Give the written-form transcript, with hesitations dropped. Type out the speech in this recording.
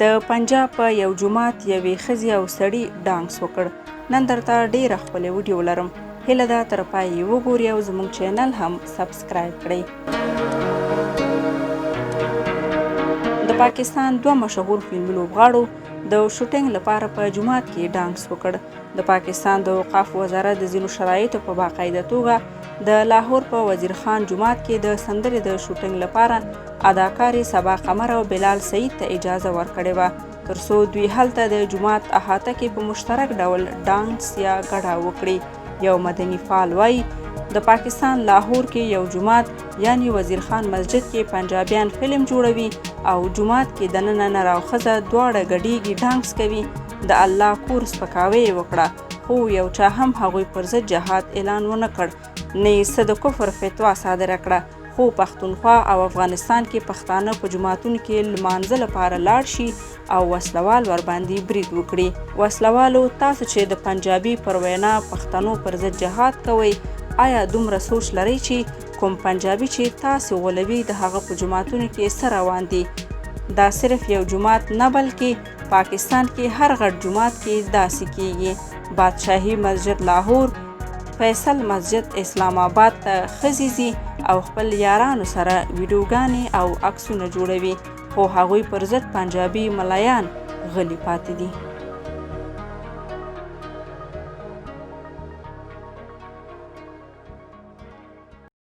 د پنجاب په یو جومات یوې ښځې او سړي ډانګس وکړ. نن درته ډېره ښکلې ویډیو لرم. هیله ده تر پایه یې وګورئ او زموږ چینل هم سبسکرایب کړئ. د پاکستان دوه مشهور فلمي لوبغاړو د شوټینګ لپاره په جومات کې ډانګس وکړ. د پاکستان د اوقافو وزارت د ځینو شرایطو په باقاعده توګه د لاهور په وزیر خان جومات کې د سندرې د شوټینګ لپاره اداکارې صبا قمر او بلال سعید ته اجازه ورکړې وه، ترڅو دوی هلته د جومات احاطه کې په مشترک ډول ډانس یا ګډه وکړي. یو مدني فعال وایي د پاکستان لاهور کې یو جومات یعنی وزیر خان مسجد کې پنجابیان فلم جوړوي او جومات کې دننه نر او ښځه دواړه ګډیږي ډانس کوي. د الله کور سپکاوی یې وکړه، خو یو چا هم هغوی پر ضد جهاد اعلان ونه کړ، نه یې څه د کفر فتوا صادره کړه. خو پښتونخوا او افغانستان کې پښتانه په جوماتونو کې لمانځه لپاره لاړ شي او وسلوال ورباندې برید وکړي. وسلوالو تاسو چې د پنجابي پر وینا پښتنو پر ضد جهاد کوئ، آیا دومره سوچ لرئ چې کوم پنجابي چې تاسو غولوي د هغه په جوماتونو کې څه روان دي؟ دا صرف یو جومات نه بلکې پاکستان کې هر غټ جومات کې داسې کیږي. بادشاهي مسجد لاهور، فیصل مسجد اسلام آباد ته ښځې ځي او خپل یارانو سره ویډیوګانې او عکسونه جوړوي، خو هغوی پر ضد پنجابي ملایان غلي پاتې دي.